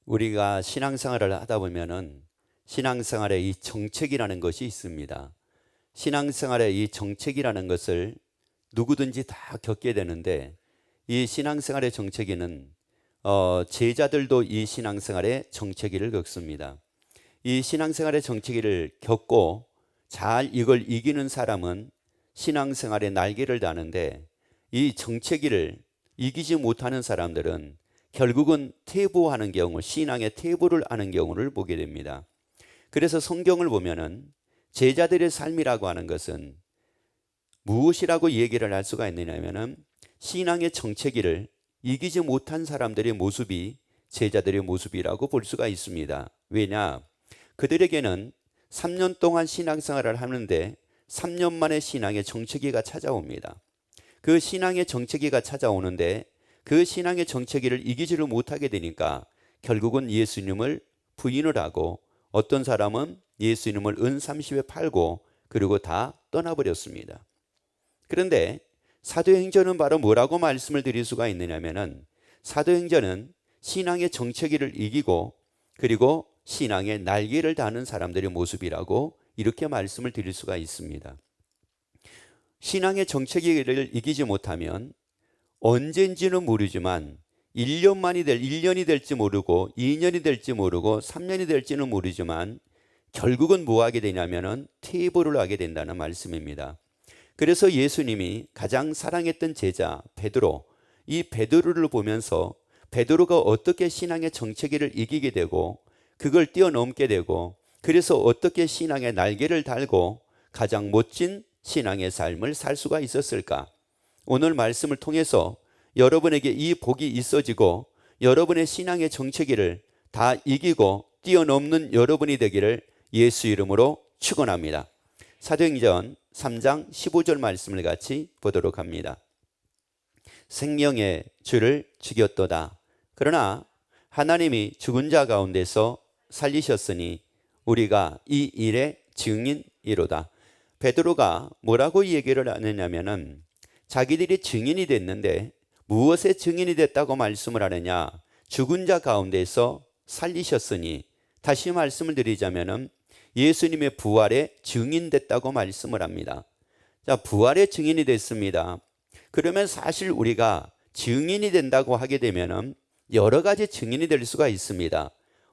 우리가 신앙생활을 하다 보면은 신앙생활에 이 정책이라는 것이 있습니다. 신앙생활에 이 정책이라는 것을 누구든지 다 겪게 되는데, 이 신앙생활의 정체기는 제자들도 이 신앙생활의 정체기를 겪습니다. 이 신앙생활의 정체기를 겪고 잘 이걸 이기는 사람은 신앙생활의 날개를 다는데, 이 정체기를 이기지 못하는 사람들은 결국은 퇴보하는 경우, 신앙의 퇴보를 하는 경우를 보게 됩니다. 그래서 성경을 보면은 제자들의 삶이라고 하는 것은 무엇이라고 얘기를 할 수가 있느냐면은 신앙의 정체기를 이기지 못한 사람들의 모습이 제자들의 모습이라고 볼 수가 있습니다. 왜냐? 그들에게는 3년 동안 신앙생활을 하는데 3년 만에 신앙의 정체기가 찾아옵니다. 그 신앙의 정체기가 찾아오는데 그 신앙의 정체기를 이기지를 못하게 되니까 결국은 예수님을 부인을 하고, 어떤 사람은 예수님을 은 30에 팔고 그리고 다 떠나버렸습니다. 그런데 사도행전은 바로 뭐라고 말씀을 드릴 수가 있느냐면은, 사도행전은 신앙의 정체기를 이기고 그리고 신앙의 날개를 다는 사람들의 모습이라고 이렇게 말씀을 드릴 수가 있습니다. 신앙의 정체기를 이기지 못하면 언젠지는 모르지만 1년이 될지 모르고 2년이 될지 모르고 3년이 될지는 모르지만 결국은 뭐 하게 되냐면은 퇴보를 하게 된다는 말씀입니다. 그래서 예수님이 가장 사랑했던 제자 베드로, 이 베드로를 보면서 베드로가 어떻게 신앙의 정체기를 이기게 되고 그걸 뛰어넘게 되고, 그래서 어떻게 신앙의 날개를 달고 가장 멋진 신앙의 삶을 살 수가 있었을까? 오늘 말씀을 통해서 여러분에게 이 복이 있어지고 여러분의 신앙의 정체기를 다 이기고 뛰어넘는 여러분이 되기를 예수 이름으로 축원합니다. 사도행전 3장 15절 말씀을 같이 보도록 합니다. 생명의 주를 죽였도다. 그러나 하나님이 죽은 자 가운데서 살리셨으니 우리가 이 일의 증인이로다. 베드로가 뭐라고 얘기를 하느냐면은, 자기들이 증인이 됐는데 무엇의 증인이 됐다고 말씀을 하느냐? 죽은 자 가운데서 살리셨으니, 다시 말씀을 드리자면은 예수님의 부활의 증인 됐다고 말씀을 합니다. 자, 부활의 증인이 됐습니다. 그러면 사실 우리가 증인이 된다고 하게 되면은 여러 가지 증인이 될 수가 있습니다.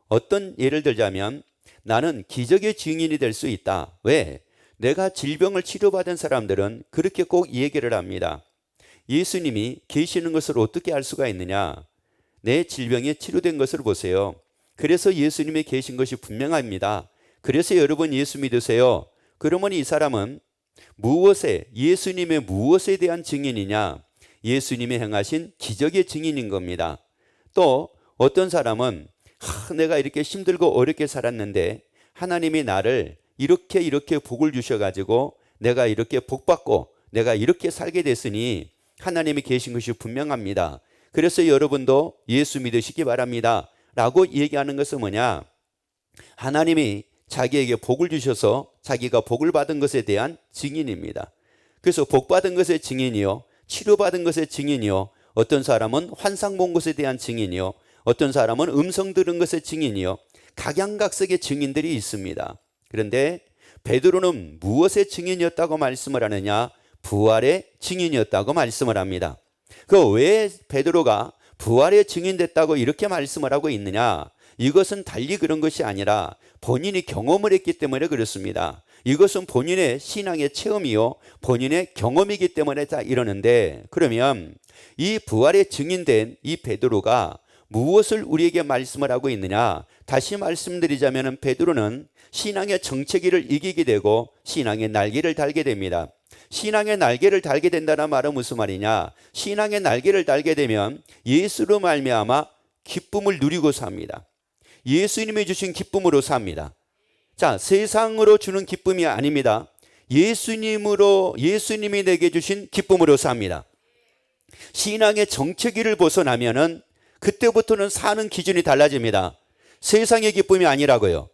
어떤 예를 들자면, 나는 기적의 증인이 될 수 있다. 왜? 내가 질병을 치료받은 사람들은 그렇게 꼭 얘기를 합니다. 예수님이 계시는 것을 어떻게 알 수가 있느냐? 내 질병이 치료된 것을 보세요. 그래서 예수님이 계신 것이 분명합니다. 그래서 여러분 예수 믿으세요. 그러면 이 사람은 예수님의 무엇에 대한 증인이냐? 예수님이 행하신 기적의 증인인 겁니다. 또 어떤 사람은 내가 이렇게 힘들고 어렵게 살았는데 하나님이 나를 이렇게 복을 주셔가지고 내가 이렇게 복받고 내가 이렇게 살게 됐으니 하나님이 계신 것이 분명합니다. 그래서 여러분도 예수 믿으시기 바랍니다 라고 얘기하는 것은 뭐냐? 하나님이 자기에게 복을 주셔서 자기가 복을 받은 것에 대한 증인입니다. 그래서 복받은 것의 증인이요, 치료받은 것의 증인이요, 어떤 사람은 환상 본 것에 대한 증인이요, 어떤 사람은 음성 들은 것의 증인이요, 각양각색의 증인들이 있습니다. 그런데 베드로는 무엇의 증인이었다고 말씀을 하느냐? 부활의 증인이었다고 말씀을 합니다. 그 왜 베드로가 부활의 증인됐다고 이렇게 말씀을 하고 있느냐? 이것은 달리 그런 것이 아니라 본인이 경험을 했기 때문에 그렇습니다. 이것은 본인의 신앙의 체험이요, 본인의 경험이기 때문에 다 이러는데, 그러면 이 부활의 증인된 이 베드로가 무엇을 우리에게 말씀을 하고 있느냐? 다시 말씀드리자면 베드로는 신앙의 정체기를 이기게 되고 신앙의 날개를 달게 됩니다. 신앙의 날개를 달게 된다는 말은 무슨 말이냐? 신앙의 날개를 달게 되면 예수로 말미암아 기쁨을 누리고 삽니다. 예수님이 주신 기쁨으로 삽니다. 자, 세상으로 주는 기쁨이 아닙니다. 예수님이 내게 주신 기쁨으로 삽니다. 신앙의 정체기를 벗어나면은 그때부터는 사는 기준이 달라집니다. 세상의 기쁨이 아니라고요.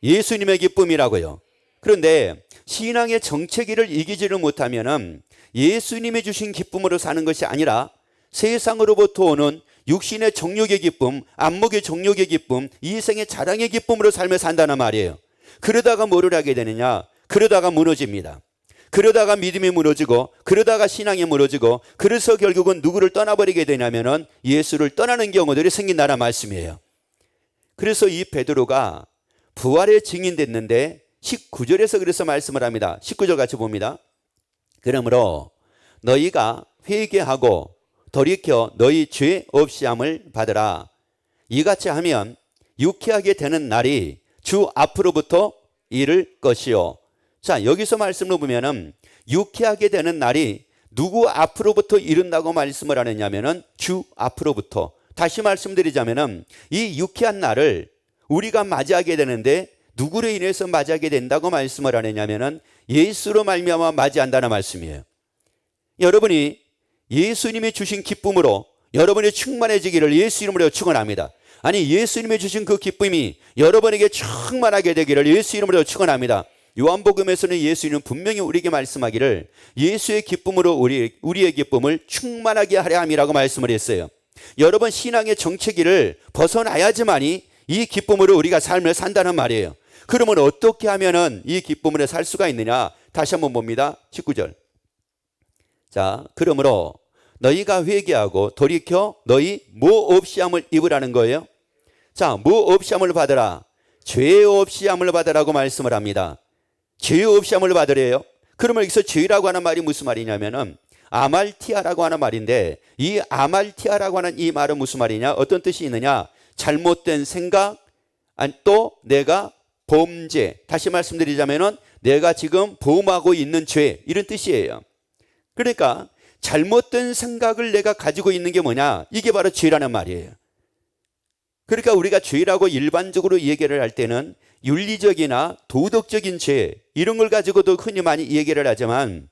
예수님의 기쁨이라고요. 그런데 신앙의 정체기를 이기지를 못하면은 예수님이 주신 기쁨으로 사는 것이 아니라 세상으로부터 오는 육신의 정욕의 기쁨, 안목의 정욕의 기쁨, 이생의 자랑의 기쁨으로 삶을 산다는 말이에요. 그러다가 뭐를 하게 되느냐? 그러다가 무너집니다. 그러다가 믿음이 무너지고, 그러다가 신앙이 무너지고, 그래서 결국은 누구를 떠나버리게 되냐면은 예수를 떠나는 경우들이 생긴다는 말씀이에요. 그래서 이 베드로가 부활의 증인됐는데 19절에서 그래서 말씀을 합니다. 19절 같이 봅니다. 그러므로 너희가 회개하고 돌이켜 너희 죄 없이함을 받으라. 이같이 하면 유쾌하게 되는 날이 주 앞으로부터 이를 것이요. 자, 여기서 말씀을 보면은 유쾌하게 되는 날이 누구 앞으로부터 이른다고 말씀을 하느냐면은 주 앞으로부터. 다시 말씀드리자면은 이 유쾌한 날을 우리가 맞이하게 되는데 누구로 인해서 맞이하게 된다고 말씀을 하느냐면은 예수로 말미암아 맞이한다는 말씀이에요. 여러분이 예수님이 주신 기쁨으로 여러분이 충만해지기를 예수 이름으로 축원합니다. 아니, 예수님이 주신 그 기쁨이 여러분에게 충만하게 되기를 예수 이름으로 축원합니다. 요한복음에서는 예수님은 분명히 우리에게 말씀하기를 예수의 기쁨으로 우리의 기쁨을 충만하게 하려 함이라고 말씀을 했어요. 여러분, 신앙의 정체기를 벗어나야지만이 이 기쁨으로 우리가 삶을 산다는 말이에요. 그러면 어떻게 하면은 이 기쁨으로 살 수가 있느냐? 다시 한번 봅니다. 19절. 자, 그러므로 너희가 회개하고 돌이켜 너희 뭐 없이 함을 입으라는 거예요. 자, 뭐 없이 함을 받으라. 죄 없이 함을 받으라고 말씀을 합니다. 죄 없이 함을 받으래요. 그러면 여기서 죄라고 하는 말이 무슨 말이냐면은 아말티아라고 하는 말인데, 이 아말티아라고 하는 이 말은 무슨 말이냐? 어떤 뜻이 있느냐? 잘못된 생각, 또 내가 범죄, 다시 말씀드리자면은 내가 지금 범하고 있는 죄, 이런 뜻이에요. 그러니까 잘못된 생각을 내가 가지고 있는 게 뭐냐? 이게 바로 죄라는 말이에요. 그러니까 우리가 죄라고 일반적으로 얘기를 할 때는 윤리적이나 도덕적인 죄, 이런 걸 가지고도 흔히 많이 얘기를 하지만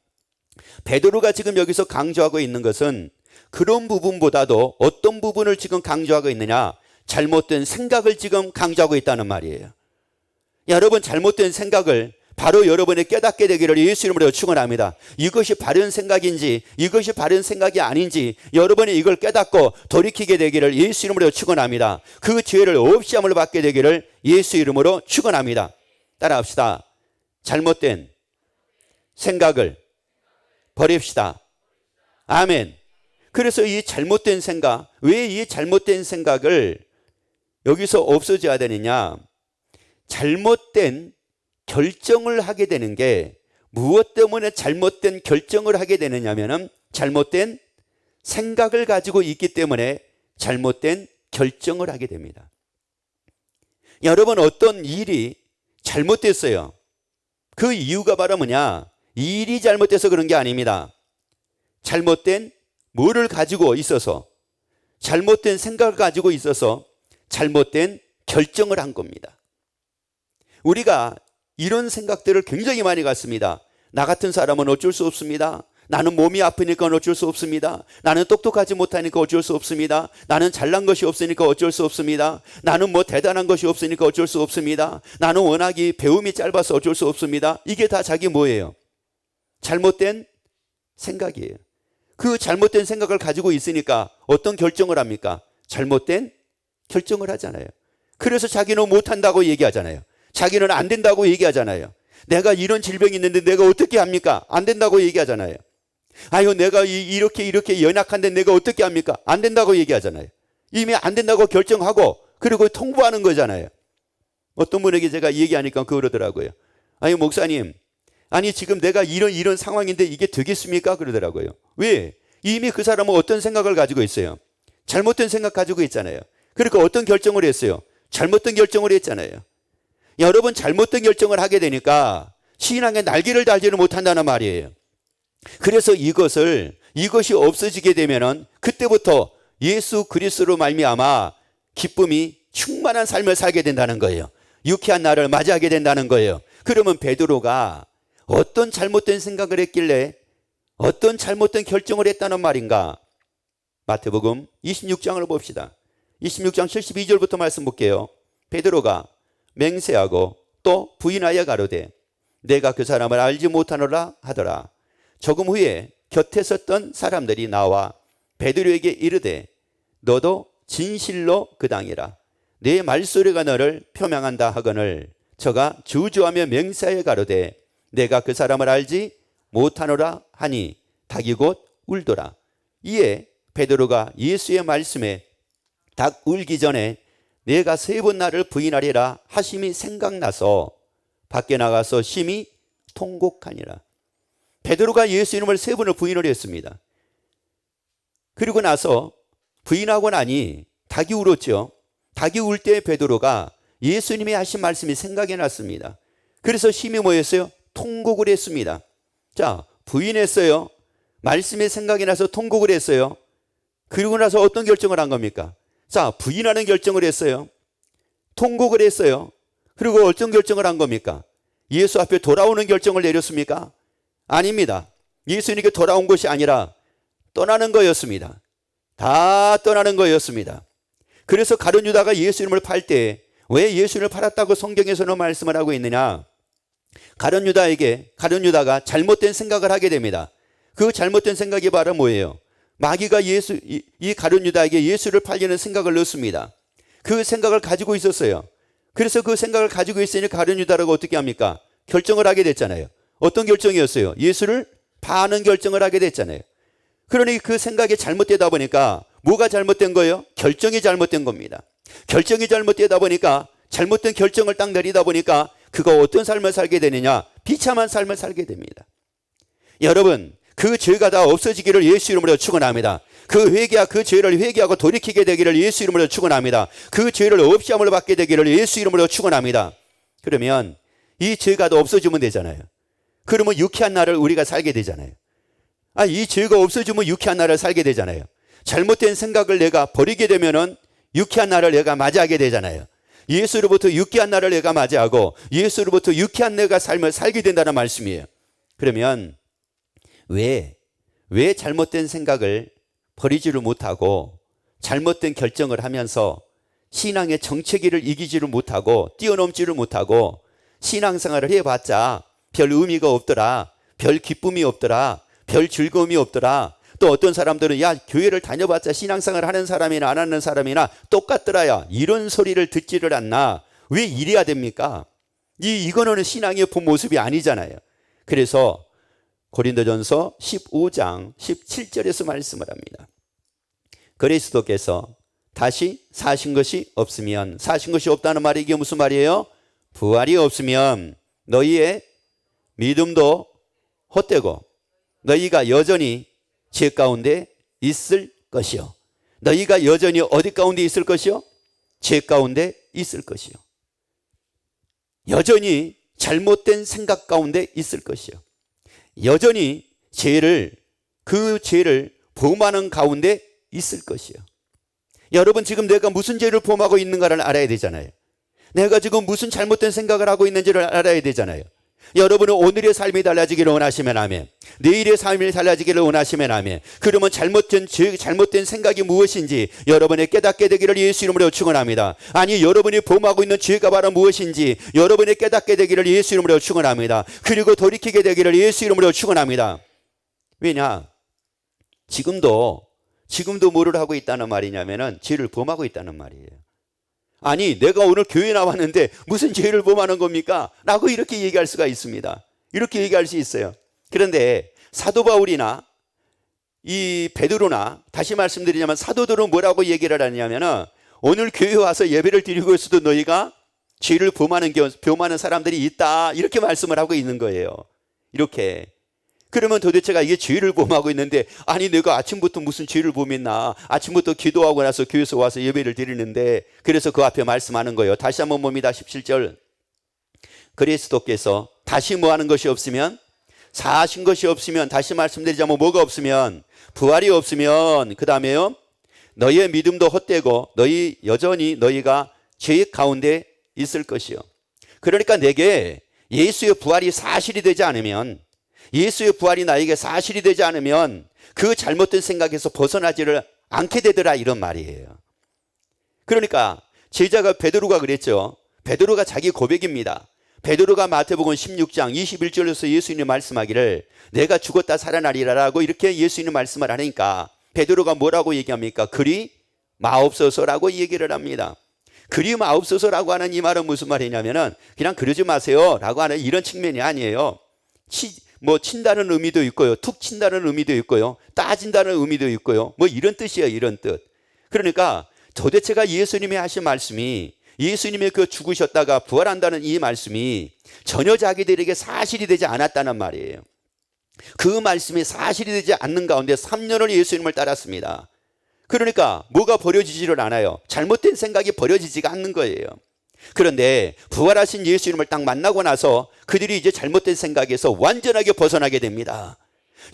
베드로가 지금 여기서 강조하고 있는 것은 그런 부분보다도 어떤 부분을 지금 강조하고 있느냐? 잘못된 생각을 지금 강조하고 있다는 말이에요. 여러분, 잘못된 생각을 바로 여러분이 깨닫게 되기를 예수 이름으로 축원합니다. 이것이 바른 생각인지 이것이 바른 생각이 아닌지 여러분이 이걸 깨닫고 돌이키게 되기를 예수 이름으로 축원합니다. 그 죄를 없이 함을 받게 되기를 예수 이름으로 축원합니다. 따라합시다. 잘못된 생각을 버립시다. 아멘. 그래서 이 잘못된 생각, 왜 이 잘못된 생각을 여기서 없어져야 되느냐? 잘못된 결정을 하게 되는 게 무엇 때문에 잘못된 결정을 하게 되느냐면은 잘못된 생각을 가지고 있기 때문에 잘못된 결정을 하게 됩니다. 여러분, 어떤 일이 잘못됐어요. 그 이유가 바로 뭐냐? 일이 잘못돼서 그런 게 아닙니다. 잘못된 뭐를 가지고 있어서, 잘못된 생각을 가지고 있어서 잘못된 결정을 한 겁니다. 우리가 이런 생각들을 굉장히 많이 갖습니다. 나 같은 사람은 어쩔 수 없습니다. 나는 몸이 아프니까 어쩔 수 없습니다. 나는 똑똑하지 못하니까 어쩔 수 없습니다. 나는 잘난 것이 없으니까 어쩔 수 없습니다. 나는 뭐 대단한 것이 없으니까 어쩔 수 없습니다. 나는 워낙에 배움이 짧아서 어쩔 수 없습니다. 이게 다 자기 뭐예요? 잘못된 생각이에요. 그 잘못된 생각을 가지고 있으니까 어떤 결정을 합니까? 잘못된 결정을 하잖아요. 그래서 자기는 못한다고 얘기하잖아요. 자기는 안 된다고 얘기하잖아요. 내가 이런 질병이 있는데 내가 어떻게 합니까? 안 된다고 얘기하잖아요. 아유, 내가 이렇게 연약한데 내가 어떻게 합니까? 안 된다고 얘기하잖아요. 이미 안 된다고 결정하고 그리고 통보하는 거잖아요. 어떤 분에게 제가 얘기하니까 그러더라고요. 아니, 목사님, 아니 지금 내가 이런 상황인데 이게 되겠습니까? 그러더라고요. 왜? 이미 그 사람은 어떤 생각을 가지고 있어요? 잘못된 생각 가지고 있잖아요. 그러니까 어떤 결정을 했어요? 잘못된 결정을 했잖아요. 여러분, 잘못된 결정을 하게 되니까 신앙의 날개를 달지를 못한다는 말이에요. 그래서 이것이 없어지게 되면은 그때부터 예수 그리스도로 말미암아 기쁨이 충만한 삶을 살게 된다는 거예요. 유쾌한 날을 맞이하게 된다는 거예요. 그러면 베드로가 어떤 잘못된 생각을 했길래 어떤 잘못된 결정을 했다는 말인가? 마태복음 26장을 봅시다. 26장 72절부터 말씀 볼게요. 베드로가 맹세하고 또 부인하여 가로되 내가 그 사람을 알지 못하노라 하더라. 조금 후에 곁에 섰던 사람들이 나와 베드로에게 이르되 너도 진실로 그 당이라. 내 말소리가 너를 표명한다 하거늘 저가 주저하며 맹세하여 가로되 내가 그 사람을 알지 못하노라 하니 닭이 곧 울더라. 이에 베드로가 예수의 말씀에 닭 울기 전에 내가 3번 나를 부인하리라 하심이 생각나서 밖에 나가서 심히 통곡하니라. 베드로가 예수 이름을 3번을 부인을 했습니다. 그리고 나서 부인하고 나니 닭이 울었죠. 닭이 울 때 베드로가 예수님이 하신 말씀이 생각이 났습니다. 그래서 심히 뭐였어요? 통곡을 했습니다. 자, 부인했어요. 말씀이 생각이 나서 통곡을 했어요. 그리고 나서 어떤 결정을 한 겁니까? 자, 부인하는 결정을 했어요. 통곡을 했어요. 그리고 어떤 결정을 한 겁니까? 예수 앞에 돌아오는 결정을 내렸습니까? 아닙니다. 예수님께 돌아온 것이 아니라 떠나는 거였습니다. 다 떠나는 거였습니다. 그래서 가룟 유다가 예수 이름을 팔 때 왜 예수님을 팔았다고 성경에서는 말씀을 하고 있느냐? 가룟 유다가 잘못된 생각을 하게 됩니다. 그 잘못된 생각이 바로 뭐예요? 마귀가 이 가룟 유다에게 예수를 팔려는 생각을 넣습니다. 그 생각을 가지고 있었어요. 그래서 그 생각을 가지고 있으니 가룟 유다라고 어떻게 합니까? 결정을 하게 됐잖아요. 어떤 결정이었어요? 예수를 파는 결정을 하게 됐잖아요. 그러니 그 생각이 잘못되다 보니까 뭐가 잘못된 거예요? 결정이 잘못된 겁니다. 결정이 잘못되다 보니까 잘못된 결정을 딱 내리다 보니까 그가 어떤 삶을 살게 되느냐? 비참한 삶을 살게 됩니다. 여러분, 그 죄가 다 없어지기를 예수 이름으로 축원합니다. 그 죄를 회개하고 돌이키게 되기를 예수 이름으로 축원합니다. 그 죄를 없이 함을 받게 되기를 예수 이름으로 축원합니다. 그러면 이 죄가 다 없어지면 되잖아요. 그러면 유쾌한 날을 우리가 살게 되잖아요. 이 죄가 없어지면 유쾌한 날을 살게 되잖아요. 잘못된 생각을 내가 버리게 되면은 유쾌한 날을 내가 맞이하게 되잖아요. 예수로부터 유쾌한 날을 내가 맞이하고 예수로부터 유쾌한 내가 삶을 살게 된다는 말씀이에요. 그러면 왜 잘못된 생각을 버리지를 못하고 잘못된 결정을 하면서 신앙의 정체기를 이기지를 못하고 뛰어넘지를 못하고 신앙생활을 해봤자 별 의미가 없더라, 별 기쁨이 없더라, 별 즐거움이 없더라. 또 어떤 사람들은 야, 교회를 다녀봤자 신앙생활 하는 사람이나 안 하는 사람이나 똑같더라야, 이런 소리를 듣지를 않나. 왜 이래야 됩니까? 이거는 신앙의 본 모습이 아니잖아요. 그래서 고린도전서 15장 17절에서 말씀을 합니다. 그리스도께서 다시 사신 것이 없으면, 사신 것이 없다는 말이 이게 무슨 말이에요? 부활이 없으면 너희의 믿음도 헛되고 너희가 여전히 죄 가운데 있을 것이요. 너희가 여전히 어디 가운데 있을 것이요? 죄 가운데 있을 것이요. 여전히 잘못된 생각 가운데 있을 것이요. 여전히 그 죄를 범하는 가운데 있을 것이요. 여러분, 지금 내가 무슨 죄를 범하고 있는가를 알아야 되잖아요. 내가 지금 무슨 잘못된 생각을 하고 있는지를 알아야 되잖아요. 여러분은 오늘의 삶이 달라지기를 원하시면 아멘. 내일의 삶이 달라지기를 원하시면 아멘. 그러면 잘못된 생각이 무엇인지 여러분이 깨닫게 되기를 예수 이름으로 축원합니다. 아니, 여러분이 범하고 있는 죄가 바로 무엇인지 여러분이 깨닫게 되기를 예수 이름으로 축원합니다. 그리고 돌이키게 되기를 예수 이름으로 축원합니다. 왜냐? 지금도 뭐를 하고 있다는 말이냐면은 죄를 범하고 있다는 말이에요. 아니, 내가 오늘 교회 나왔는데 무슨 죄를 범하는 겁니까? 라고 이렇게 얘기할 수가 있습니다. 이렇게 얘기할 수 있어요. 그런데 사도 바울이나 이 베드로나, 다시 말씀드리자면 사도들은 뭐라고 얘기를 하냐면은 오늘 교회 와서 예배를 드리고 있어도 너희가 죄를 범하는 사람들이 있다, 이렇게 말씀을 하고 있는 거예요. 이렇게. 그러면 도대체가 이게 죄를 범하고 있는데, 아니 내가 아침부터 무슨 죄를 범했나, 아침부터 기도하고 나서 교회에서 와서 예배를 드리는데, 그래서 그 앞에 말씀하는 거예요. 다시 한번 봅니다. 17절. 그리스도께서 다시 뭐 하는 것이 없으면, 사신 것이 없으면, 다시 말씀드리자면 뭐가 없으면, 부활이 없으면, 그 다음에요, 너희의 믿음도 헛되고 여전히 너희가 죄 가운데 있을 것이요. 그러니까 내게 예수의 부활이 사실이 되지 않으면, 예수의 부활이 나에게 사실이 되지 않으면 그 잘못된 생각에서 벗어나지를 않게 되더라, 이런 말이에요. 그러니까 제자가 베드로가 그랬죠. 베드로가 자기 고백입니다. 베드로가 마태복음 16장 21절에서 예수님이 말씀하기를 내가 죽었다 살아나리라라고 이렇게 예수님이 말씀을 하니까 베드로가 뭐라고 얘기합니까? 그리 마옵소서라고 얘기를 합니다. 그리 마옵소서라고 하는 이 말은 무슨 말이냐면은 그냥 그러지 마세요 라고 하는 이런 측면이 아니에요. 친다는 의미도 있고요, 툭 친다는 의미도 있고요, 따진다는 의미도 있고요, 이런 뜻이에요. 이런 뜻. 그러니까 도대체가 예수님이 하신 말씀이, 예수님이 그 죽으셨다가 부활한다는 이 말씀이 전혀 자기들에게 사실이 되지 않았다는 말이에요. 그 말씀이 사실이 되지 않는 가운데 3년을 예수님을 따랐습니다. 그러니까 뭐가 버려지지를 않아요. 잘못된 생각이 버려지지가 않는 거예요. 그런데 부활하신 예수님을 딱 만나고 나서 그들이 이제 잘못된 생각에서 완전하게 벗어나게 됩니다.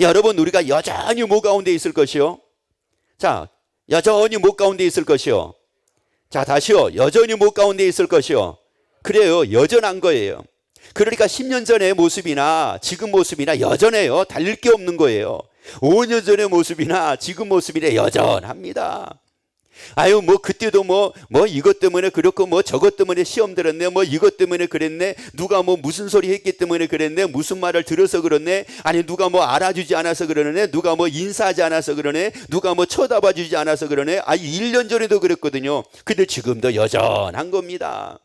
여러분, 우리가 여전히 뭐 가운데 있을 것이요? 자, 여전히 뭐 가운데 있을 것이요? 자, 다시요. 여전히 뭐 가운데 있을 것이요? 그래요. 여전한 거예요. 그러니까 10년 전의 모습이나 지금 모습이나 여전해요. 달릴 게 없는 거예요. 5년 전의 모습이나 지금 모습이나 여전합니다. 그때도 이것 때문에 그렇고 저것 때문에 시험 들었네, 이것 때문에 그랬네, 누가 무슨 소리 했기 때문에 그랬네, 무슨 말을 들어서 그렇네, 아니 누가 알아주지 않아서 그러네, 누가 인사하지 않아서 그러네, 누가 쳐다봐 주지 않아서 그러네. 1년 전에도 그랬거든요. 근데 지금도 여전한 겁니다.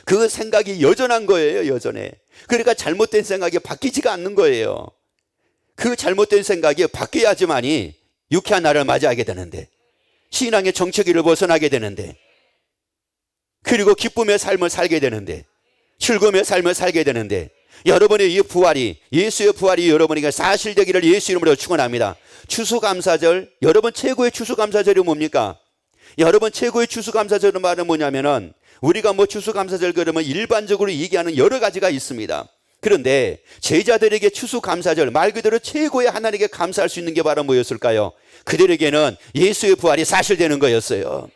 그 생각이 여전한 거예요. 여전해. 그러니까 잘못된 생각이 바뀌지가 않는 거예요. 그 잘못된 생각이 바뀌어야지만이 유쾌한 날을 맞이하게 되는데, 신앙의 정체기를 벗어나게 되는데, 그리고 기쁨의 삶을 살게 되는데, 즐거움의 삶을 살게 되는데, 여러분의 이 부활이, 예수의 부활이 여러분에게 사실되기를 예수 이름으로 축원합니다. 추수감사절, 여러분 최고의 추수감사절이 뭡니까? 여러분 최고의 추수감사절은 말은 뭐냐면은, 우리가 추수감사절 그러면 일반적으로 얘기하는 여러 가지가 있습니다. 그런데 제자들에게 추수감사절, 말 그대로 최고의 하나님께 감사할 수 있는 게 바로 뭐였을까요? 그들에게는 예수의 부활이 사실되는 거였어요.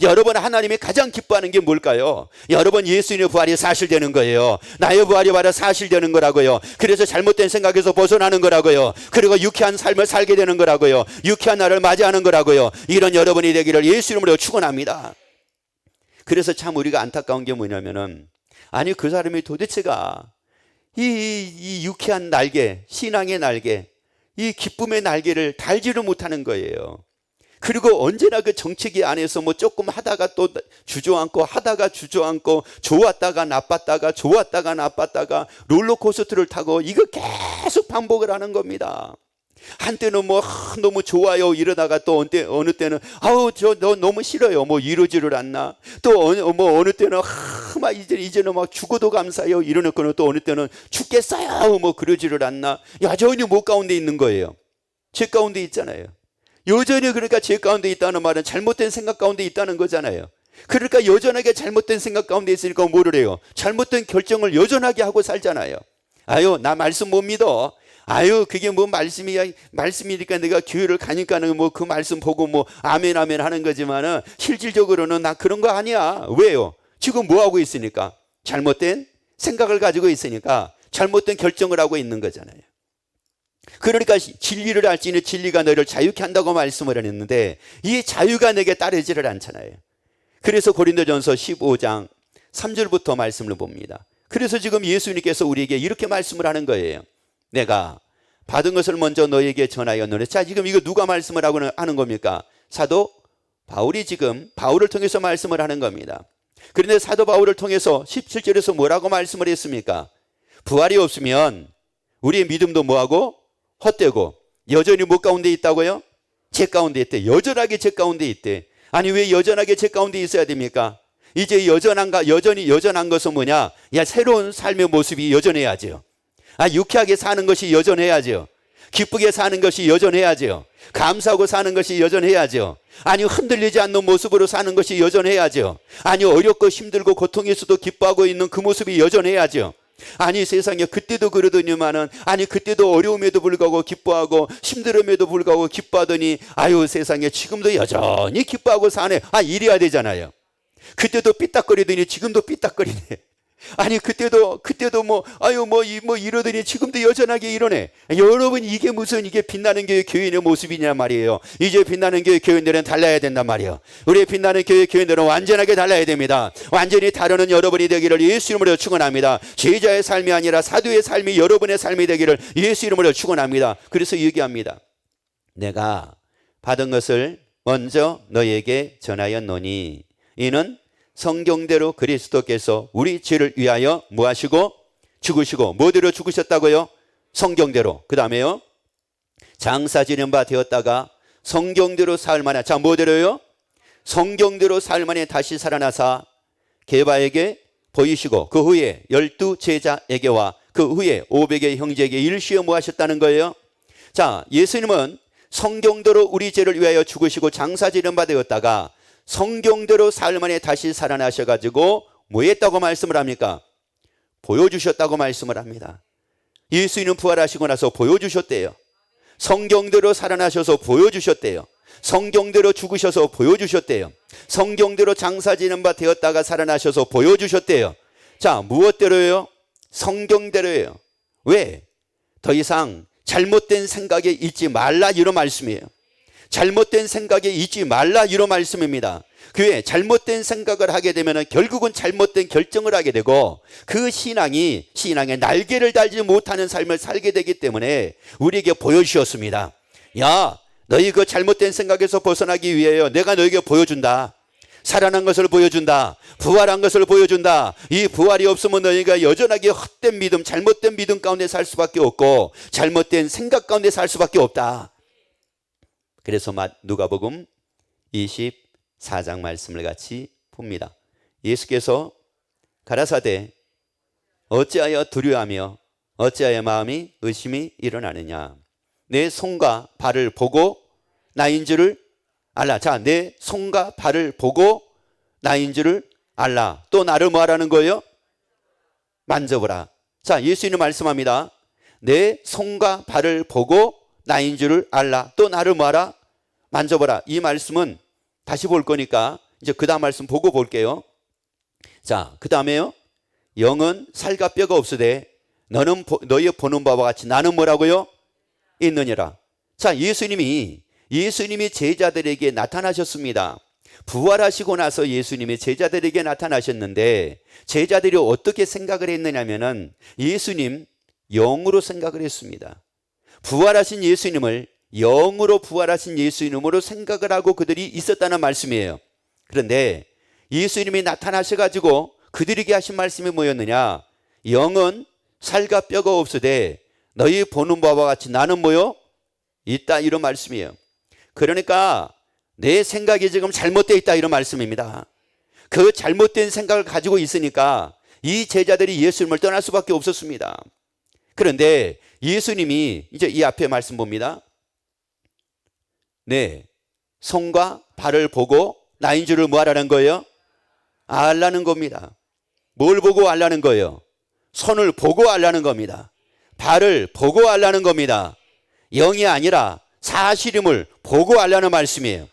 여러분, 하나님이 가장 기뻐하는 게 뭘까요? 여러분, 예수님의 부활이 사실되는 거예요. 나의 부활이 바로 사실되는 거라고요. 그래서 잘못된 생각에서 벗어나는 거라고요. 그리고 유쾌한 삶을 살게 되는 거라고요. 유쾌한 날을 맞이하는 거라고요. 이런 여러분이 되기를 예수 이름으로 축원합니다. 그래서 참 우리가 안타까운 게 뭐냐면은, 그 사람이 도대체가 이 유쾌한 날개, 신앙의 날개, 이 기쁨의 날개를 달지를 못하는 거예요. 그리고 언제나 그 정체기 안에서 조금 하다가 또 주저앉고, 하다가 주저앉고, 좋았다가 나빴다가, 좋았다가 나빴다가, 롤러코스터를 타고 이거 계속 반복을 하는 겁니다. 한때는 너무 좋아요 이러다가 또 어느 때는 저 너무 싫어요, 이러지를 않나. 또 어느 때는 이제는 죽어도 감사해요 이러놓고는 또 어느 때는 죽겠어요 그러지를 않나. 여전히 뭐 가운데 있는 거예요? 죄 가운데 있잖아요. 여전히. 그러니까 죄 가운데 있다는 말은 잘못된 생각 가운데 있다는 거잖아요. 그러니까 여전하게 잘못된 생각 가운데 있으니까 뭐를 해요? 잘못된 결정을 여전하게 하고 살잖아요. 나 말씀 못 믿어. 그게 말씀이니까 내가 교회를 가니까는 그 말씀 보고 아멘 아멘 하는 거지만은 실질적으로는 나 그런 거 아니야. 왜요? 지금 뭐 하고 있으니까? 잘못된 생각을 가지고 있으니까 잘못된 결정을 하고 있는 거잖아요. 그러니까 진리를 알지니 진리가 너를 자유케 한다고 말씀을 했는데, 이 자유가 내게 따르지를 않잖아요. 그래서 고린도전서 15장 3절부터 말씀을 봅니다. 그래서 지금 예수님께서 우리에게 이렇게 말씀을 하는 거예요. 내가 받은 것을 먼저 너에게 전하였노니. 자, 지금 이거 누가 말씀을 하는 겁니까? 사도 바울이 지금 바울을 통해서 말씀을 하는 겁니다. 그런데 사도 바울을 통해서 17절에서 뭐라고 말씀을 했습니까? 부활이 없으면 우리의 믿음도 뭐하고? 헛되고. 여전히 뭐 가운데 있다고요? 죄 가운데 있대. 여전하게 죄 가운데 있대. 왜 여전하게 죄 가운데 있어야 됩니까? 이제 여전히 여전한 것은 뭐냐? 새로운 삶의 모습이 여전해야죠. 유쾌하게 사는 것이 여전해야죠. 기쁘게 사는 것이 여전해야죠. 감사하고 사는 것이 여전해야죠. 흔들리지 않는 모습으로 사는 것이 여전해야죠. 어렵고 힘들고 고통에서도 기뻐하고 있는 그 모습이 여전해야죠. 세상에 그때도 그러더니만은 그때도 어려움에도 불구하고 기뻐하고 힘듦에도 불구하고 기뻐하더니 세상에 지금도 여전히 기뻐하고 사네. 이래야 되잖아요. 그때도 삐딱거리더니 지금도 삐딱거리네. 그때도 이러더니 지금도 여전하게 이러네. 여러분, 이게 빛나는 교회 교인의 모습이냐 말이에요. 이제 빛나는 교회 교인들은 달라야 된단 말이에요. 우리 빛나는 교회 교인들은 완전하게 달라야 됩니다. 완전히 다루는 여러분이 되기를 예수 이름으로 축원합니다. 제자의 삶이 아니라 사도의 삶이 여러분의 삶이 되기를 예수 이름으로 축원합니다. 그래서 얘기합니다. 내가 받은 것을 먼저 너희에게 전하였노니 이는 성경대로 그리스도께서 우리 죄를 위하여 무하시고 죽으시고 뭐대로 죽으셨다고요? 성경대로. 그 다음에요, 장사 지는 바 되었다가 성경대로 사흘 만에, 자 뭐대로요? 성경대로 사흘 만에 다시 살아나사 게바에게 보이시고 그 후에 12 제자에게와 그 후에 500의 형제에게 일시에 무하셨다는 거예요. 자, 예수님은 성경대로 우리 죄를 위하여 죽으시고 장사 지는 바 되었다가 성경대로 사흘 만에 다시 살아나셔가지고 뭐 했다고 말씀을 합니까? 보여주셨다고 말씀을 합니다. 예수님은 부활하시고 나서 보여주셨대요. 성경대로 살아나셔서 보여주셨대요. 성경대로 죽으셔서 보여주셨대요. 성경대로 장사 지는 바 되었다가 살아나셔서 보여주셨대요. 자, 무엇대로요? 성경대로예요. 왜? 더 이상 잘못된 생각에 있지 말라, 이런 말씀이에요. 잘못된 생각에 있지 말라, 이런 말씀입니다. 그에 잘못된 생각을 하게 되면 결국은 잘못된 결정을 하게 되고 그 신앙의 날개를 달지 못하는 삶을 살게 되기 때문에 우리에게 보여주셨습니다. 야, 너희 그 잘못된 생각에서 벗어나기 위하여 내가 너에게 보여준다. 살아난 것을 보여준다. 부활한 것을 보여준다. 이 부활이 없으면 너희가 여전하게 헛된 믿음, 잘못된 믿음 가운데 살 수밖에 없고 잘못된 생각 가운데 살 수밖에 없다. 그래서 누가복음 24장 말씀을 같이 봅니다. 예수께서 가라사대 어찌하여 두려워하며 어찌하여 마음이 의심이 일어나느냐. 내 손과 발을 보고 나인 줄을 알라. 자, 내 손과 발을 보고 나인 줄을 알라. 또 나를 뭐 하라는 거예요? 만져보라. 자, 예수님은 말씀합니다. 내 손과 발을 보고 나인 줄을 알라. 또 나를 뭐 하라? 만져보라. 이 말씀은 다시 볼 거니까 이제 그 다음 말씀 보고 볼게요. 자, 그 다음에요, 영은 살과 뼈가 없으되 너는 너희 보는 바와 같이 나는 뭐라고요? 있느니라. 자, 예수님이 제자들에게 나타나셨습니다. 부활하시고 나서 예수님이 제자들에게 나타나셨는데 제자들이 어떻게 생각을 했느냐면은 예수님 영으로 생각을 했습니다. 부활하신 예수님을 영으로 부활하신 예수님으로 생각을 하고 그들이 있었다는 말씀이에요. 그런데 예수님이 나타나셔가지고 그들에게 하신 말씀이 뭐였느냐? 영은 살과 뼈가 없으되 너희 보는 바와 같이 나는 뭐요? 있다, 이런 말씀이에요. 그러니까 내 생각이 지금 잘못되어 있다, 이런 말씀입니다. 그 잘못된 생각을 가지고 있으니까 이 제자들이 예수님을 떠날 수밖에 없었습니다. 그런데 예수님이 이제 이 앞에 말씀 봅니다. 네, 손과 발을 보고 나인 줄을 뭐 하라는 거예요? 알라는 겁니다. 뭘 보고 알라는 거예요? 손을 보고 알라는 겁니다. 발을 보고 알라는 겁니다. 영이 아니라 사실임을 보고 알라는 말씀이에요.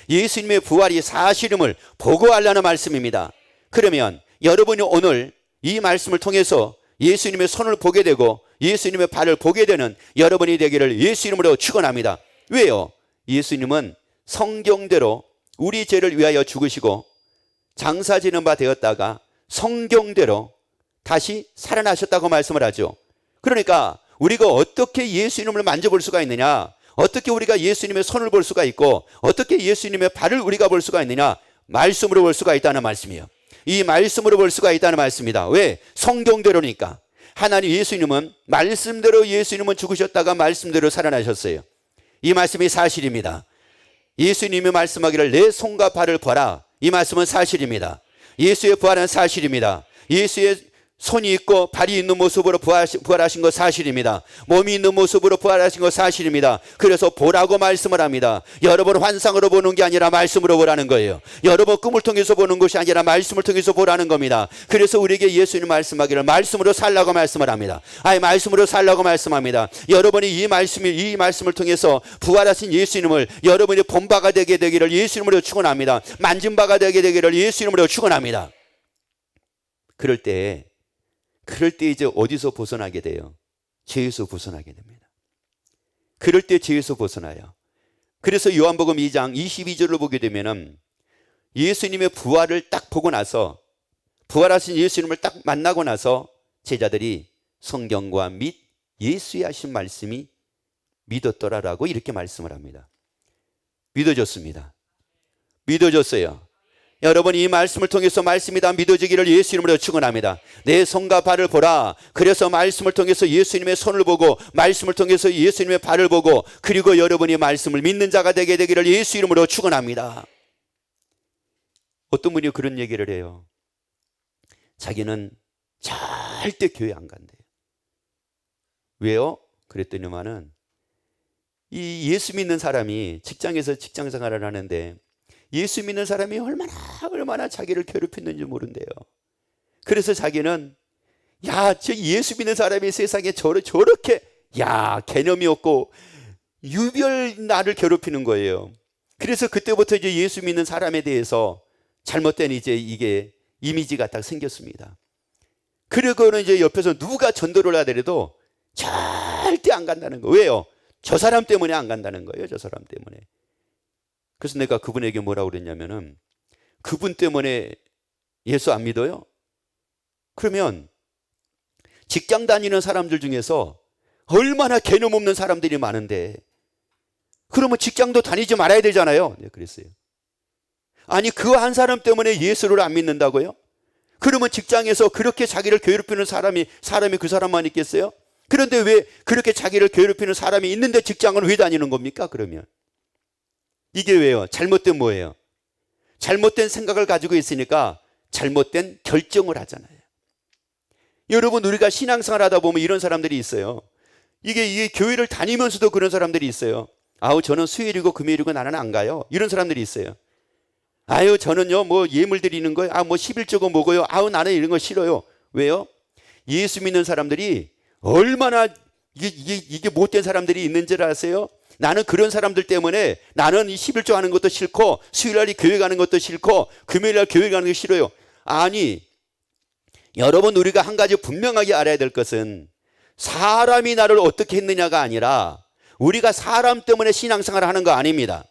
예수님의 부활이 사실임을 보고 알라는 말씀입니다. 그러면 여러분이 오늘 이 말씀을 통해서 예수님의 손을 보게 되고 예수님의 발을 보게 되는 여러분이 되기를 예수 이름으로 축원합니다. 왜요? 예수님은 성경대로 우리 죄를 위하여 죽으시고 장사 지는 바 되었다가 성경대로 다시 살아나셨다고 말씀을 하죠. 그러니까 우리가 어떻게 예수님을 만져볼 수가 있느냐, 어떻게 우리가 예수님의 손을 볼 수가 있고 어떻게 예수님의 발을 우리가 볼 수가 있느냐? 말씀으로 볼 수가 있다는 말씀이에요. 이 말씀으로 볼 수가 있다는 말씀이다. 왜? 성경대로니까. 하나님 예수님은 말씀대로 예수님은 죽으셨다가 말씀대로 살아나셨어요. 이 말씀이 사실입니다. 예수님이 말씀하기를 내 손과 발을 봐라. 이 말씀은 사실입니다. 예수의 부활은 사실입니다. 예수의 손이 있고 발이 있는 모습으로 부활하신 것 사실입니다. 몸이 있는 모습으로 부활하신 것 사실입니다. 그래서 보라고 말씀을 합니다. 여러분 환상으로 보는 게 아니라 말씀으로 보라는 거예요. 여러분 꿈을 통해서 보는 것이 아니라 말씀을 통해서 보라는 겁니다. 그래서 우리에게 예수님 말씀하기를 말씀으로 살라고 말씀을 합니다. 말씀으로 살라고 말씀합니다. 여러분이 이 말씀을 통해서 부활하신 예수님을 여러분이 본 바가 되게 되기를 예수 이름으로 축원합니다. 만진 바가 되게 되기를 예수 이름으로 축원합니다. 그럴 때 이제 어디서 벗어나게 돼요? 죄에서 벗어나게 됩니다. 그럴 때 죄에서 벗어나요. 그래서 요한복음 2장 22절을 보게 되면은 예수님의 부활을 딱 보고 나서 부활하신 예수님을 딱 만나고 나서 제자들이 성경과 및 예수의 하신 말씀이 믿었더라라고 이렇게 말씀을 합니다. 믿어졌습니다. 믿어졌어요. 여러분, 이 말씀을 통해서 말씀이 다 믿어지기를 예수 이름으로 축원합니다. 내 손과 발을 보라. 그래서 말씀을 통해서 예수님의 손을 보고, 말씀을 통해서 예수님의 발을 보고, 그리고 여러분이 말씀을 믿는 자가 되게 되기를 예수 이름으로 축원합니다. 어떤 분이 그런 얘기를 해요. 자기는 절대 교회 안 간대요. 왜요? 그랬더니만은 이 예수 믿는 사람이 직장에서 직장 생활을 하는데 예수 믿는 사람이 얼마나 자기를 괴롭혔는지 모른대요. 그래서 자기는 저 예수 믿는 사람이 세상에 저렇게 개념이 없고 유별 나를 괴롭히는 거예요. 그래서 그때부터 이제 예수 믿는 사람에 대해서 잘못된 이게 이미지가 딱 생겼습니다. 그리고는 이제 옆에서 누가 전도를 하더라도 절대 안 간다는 거예요. 왜요? 저 사람 때문에 안 간다는 거예요. 저 사람 때문에. 그래서 내가 그분에게 뭐라고 그랬냐면은, 그분 때문에 예수 안 믿어요? 그러면 직장 다니는 사람들 중에서 얼마나 개념 없는 사람들이 많은데, 그러면 직장도 다니지 말아야 되잖아요. 네, 그랬어요. 아니, 그 한 사람 때문에 예수를 안 믿는다고요? 그러면 직장에서 그렇게 자기를 괴롭히는 사람이 그 사람만 있겠어요? 그런데 왜 그렇게 자기를 괴롭히는 사람이 있는데 직장을 왜 다니는 겁니까? 그러면 이게 왜요? 잘못된 뭐예요? 잘못된 생각을 가지고 있으니까 잘못된 결정을 하잖아요. 여러분, 우리가 신앙생활 하다 보면 이런 사람들이 있어요. 이게 교회를 다니면서도 그런 사람들이 있어요. 저는 수요일이고 금요일이고 나는 안 가요. 이런 사람들이 있어요. 저는요 예물 드리는 거요. 11조고 뭐고요. 나는 이런 거 싫어요. 왜요? 예수 믿는 사람들이 얼마나 이게 못된 사람들이 있는 줄 아세요? 나는 그런 사람들 때문에 나는 이 11조 하는 것도 싫고 수요일날 교회 가는 것도 싫고 금요일날 교회 가는 게 싫어요. 아니, 여러분, 우리가 한 가지 분명하게 알아야 될 것은 사람이 나를 어떻게 했느냐가 아니라 우리가 사람 때문에 신앙생활을 하는 거 아닙니다.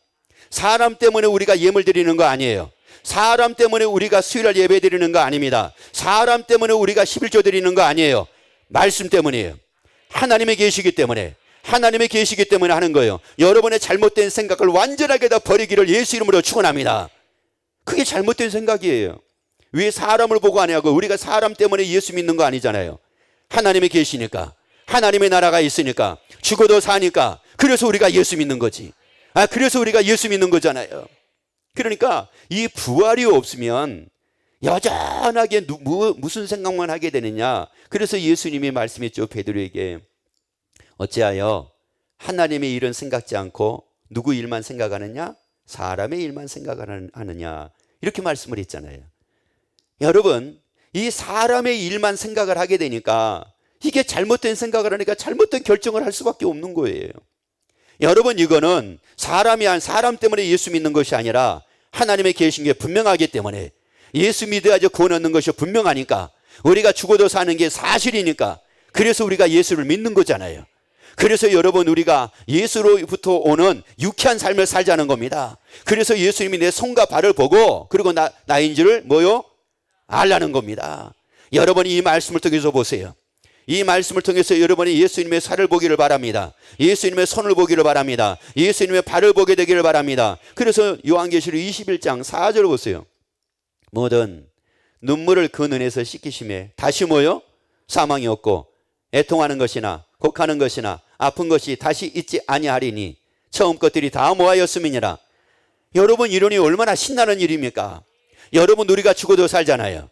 사람 때문에 우리가 예물 드리는 거 아니에요. 사람 때문에 우리가 수요일날 예배 드리는 거 아닙니다. 사람 때문에 우리가 11조 드리는 거 아니에요. 말씀 때문이에요. 하나님이 계시기 때문에 하는 거예요. 여러분의 잘못된 생각을 완전하게 다 버리기를 예수 이름으로 축원합니다. 그게 잘못된 생각이에요. 왜 사람을 보고 안 하고? 우리가 사람 때문에 예수 믿는 거 아니잖아요. 하나님이 계시니까, 하나님의 나라가 있으니까, 죽어도 사니까, 그래서 우리가 예수 믿는 거지. 그래서 우리가 예수 믿는 거잖아요. 그러니까 이 부활이 없으면 여전하게 무슨 생각만 하게 되느냐. 그래서 예수님이 말씀했죠. 베드로에게 어찌하여 하나님의 일은 생각지 않고 누구 일만 생각하느냐? 사람의 일만 생각하느냐. 이렇게 말씀을 했잖아요. 여러분, 이 사람의 일만 생각을 하게 되니까 이게 잘못된 생각을 하니까 잘못된 결정을 할 수밖에 없는 거예요. 여러분, 이거는 사람 때문에 예수 믿는 것이 아니라 하나님의 계신 게 분명하기 때문에, 예수 믿어야지 구원 얻는 것이 분명하니까, 우리가 죽어도 사는 게 사실이니까, 그래서 우리가 예수를 믿는 거잖아요. 그래서 여러분, 우리가 예수로부터 오는 유쾌한 삶을 살자는 겁니다. 그래서 예수님이 내 손과 발을 보고 그리고 나인 줄을 알라는 겁니다. 여러분이 이 말씀을 통해서 보세요. 이 말씀을 통해서 여러분이 예수님의 살을 보기를 바랍니다. 예수님의 손을 보기를 바랍니다. 예수님의 발을 보게 되기를 바랍니다. 그래서 요한계시록 21장 4절 보세요. 모든 눈물을 그 눈에서 씻기심에 다시 사망이 없고 애통하는 것이나 곡하는 것이나 아픈 것이 다시 있지 아니하리니 처음 것들이 다 모하였음이니라. 여러분, 이론이 얼마나 신나는 일입니까? 여러분, 우리가 죽어도 살잖아요.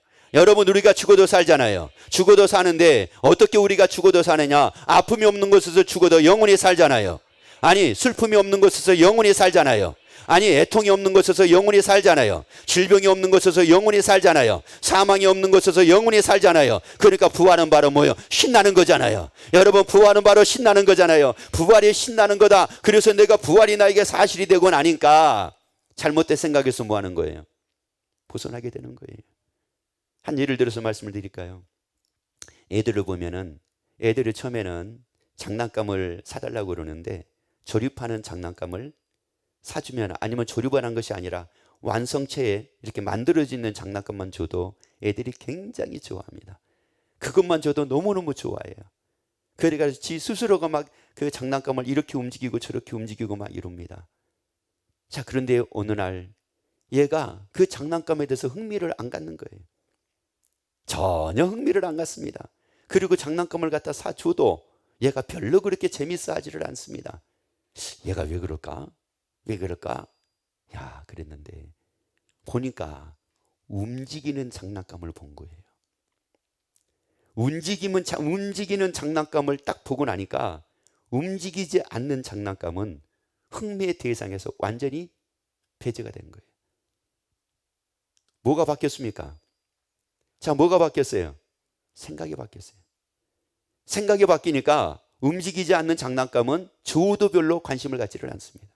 죽어도 사는데 어떻게 우리가 죽어도 사느냐? 아픔이 없는 곳에서 죽어도 영원히 살잖아요. 아니, 슬픔이 없는 곳에서 영원히 살잖아요. 아니, 애통이 없는 곳에서 영원히 살잖아요. 질병이 없는 곳에서 영원히 살잖아요. 사망이 없는 곳에서 영원히 살잖아요. 그러니까 부활은 바로 신나는 거잖아요. 여러분, 부활은 바로 신나는 거잖아요. 부활이 신나는 거다. 그래서 내가 부활이 나에게 사실이 되고 나니까 잘못된 생각에서 하는 거예요? 벗어나게 되는 거예요. 한 예를 들어서 말씀을 드릴까요? 애들을 보면은 애들이 처음에는 장난감을 사달라고 그러는데 조립하는 장난감을 사주면, 아니면 조립을 한 것이 아니라 완성체에 이렇게 만들어지는 장난감만 줘도 애들이 굉장히 좋아합니다. 그것만 줘도 너무너무 좋아해요. 그러니까 지 스스로가 막 그 장난감을 이렇게 움직이고 저렇게 움직이고 막 이럽니다. 자, 그런데 어느 날 얘가 그 장난감에 대해서 흥미를 안 갖는 거예요. 전혀 흥미를 안 갖습니다. 그리고 장난감을 갖다 사줘도 얘가 별로 그렇게 재밌어 하지를 않습니다. 얘가 왜 그럴까? 왜 그럴까? 야, 그랬는데 보니까 움직이는 장난감을 본 거예요. 움직이는 장난감을 딱 보고 나니까 움직이지 않는 장난감은 흥미의 대상에서 완전히 배제가 된 거예요. 뭐가 바뀌었습니까? 자, 뭐가 바뀌었어요? 생각이 바뀌었어요. 생각이 바뀌니까 움직이지 않는 장난감은 줘도 별로 관심을 갖지를 않습니다.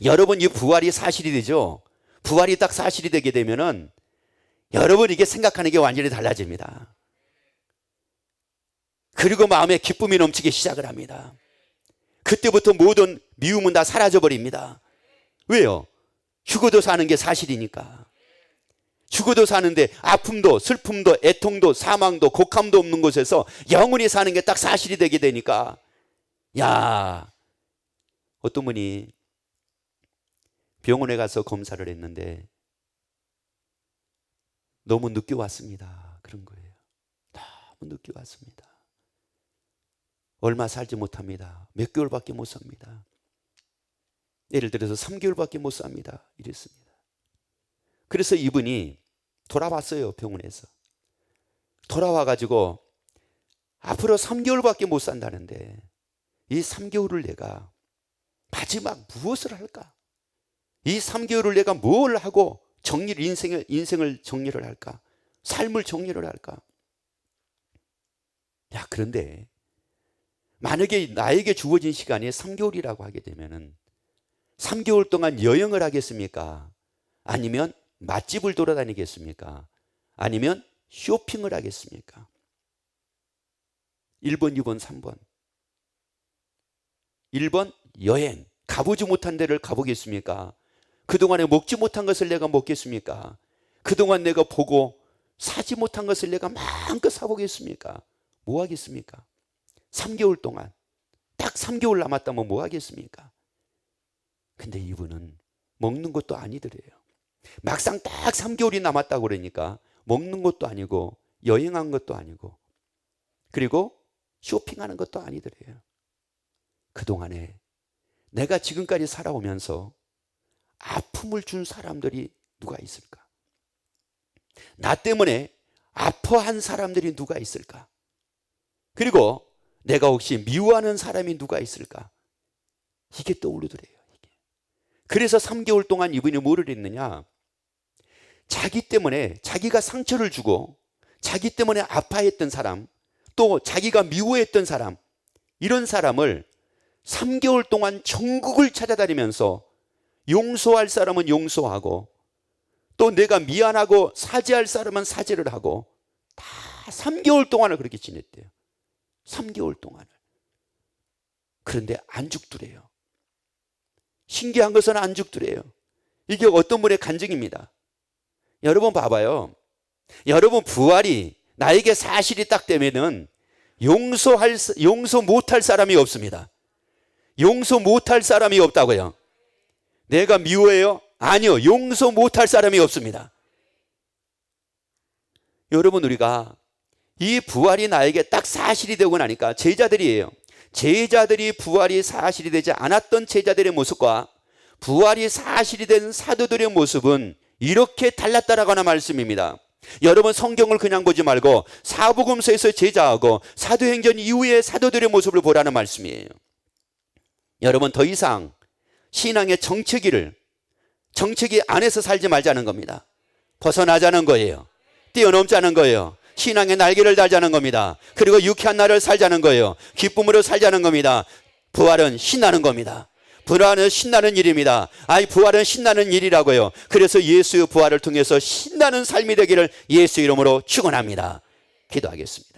여러분, 이 부활이 사실이 되죠? 부활이 딱 사실이 되게 되면은 여러분, 이게 생각하는 게 완전히 달라집니다. 그리고 마음에 기쁨이 넘치기 시작을 합니다. 그때부터 모든 미움은 다 사라져 버립니다. 왜요? 죽어도 사는 게 사실이니까. 죽어도 사는데 아픔도 슬픔도 애통도 사망도 곡함도 없는 곳에서 영원히 사는 게 딱 사실이 되게 되니까, 야, 어떤 분이 병원에 가서 검사를 했는데 너무 늦게 왔습니다. 그런 거예요. 너무 늦게 왔습니다. 얼마 살지 못합니다. 몇 개월밖에 못 삽니다. 예를 들어서 3개월밖에 못 삽니다. 이랬습니다. 그래서 이분이 돌아왔어요. 병원에서 돌아와가지고 앞으로 3개월밖에 못 산다는데 이 3개월을 내가 마지막 무엇을 할까? 이 3개월을 내가 뭘 하고 인생을 정리를 할까? 삶을 정리를 할까? 야, 그런데 만약에 나에게 주어진 시간이 3개월이라고 하게 되면은 3개월 동안 여행을 하겠습니까? 아니면 맛집을 돌아다니겠습니까? 아니면 쇼핑을 하겠습니까? 1번, 2번, 3번. 1번, 여행. 가보지 못한 데를 가보겠습니까? 그동안에 먹지 못한 것을 내가 먹겠습니까? 그동안 내가 보고 사지 못한 것을 내가 마음껏 사보겠습니까? 뭐 하겠습니까? 3개월 동안, 딱 3개월 남았다면 뭐 하겠습니까? 근데 이분은 먹는 것도 아니더래요. 막상 딱 3개월이 남았다고 그러니까 먹는 것도 아니고 여행한 것도 아니고 그리고 쇼핑하는 것도 아니더래요. 그동안에 내가 지금까지 살아오면서 아픔을 준 사람들이 누가 있을까? 나 때문에 아파한 사람들이 누가 있을까? 그리고 내가 혹시 미워하는 사람이 누가 있을까? 이게 떠오르더래요. 그래서 3개월 동안 이분이 뭐를 했느냐? 자기 때문에 자기가 상처를 주고 자기 때문에 아파했던 사람, 또 자기가 미워했던 사람, 이런 사람을 3개월 동안 전국을 찾아다니면서 용서할 사람은 용서하고 또 내가 미안하고 사죄할 사람은 사죄를 하고 다 3개월 동안을 그렇게 지냈대요. 3개월 동안을. 그런데 안 죽더래요. 신기한 것은 안 죽더래요. 이게 어떤 분의 간증입니다. 여러분 봐봐요. 여러분 부활이 나에게 사실이 딱 되면은 용서 못할 사람이 없습니다. 용서 못할 사람이 없다고요. 내가 미워해요? 아니요. 용서 못할 사람이 없습니다. 여러분, 우리가 이 부활이 나에게 딱 사실이 되고 나니까 제자들이에요. 제자들이 부활이 사실이 되지 않았던 제자들의 모습과 부활이 사실이 된 사도들의 모습은 이렇게 달랐다라고 하는 말씀입니다. 여러분, 성경을 그냥 보지 말고 사복음서에서 제자하고 사도행전 이후의 사도들의 모습을 보라는 말씀이에요. 여러분, 더 이상 신앙의 정체기 안에서 살지 말자는 겁니다. 벗어나자는 거예요. 뛰어넘자는 거예요. 신앙의 날개를 달자는 겁니다. 그리고 유쾌한 날을 살자는 거예요. 기쁨으로 살자는 겁니다. 부활은 신나는 겁니다. 부활은 신나는 일입니다. 부활은 신나는 일이라고요. 그래서 예수의 부활을 통해서 신나는 삶이 되기를 예수 이름으로 축원합니다. 기도하겠습니다.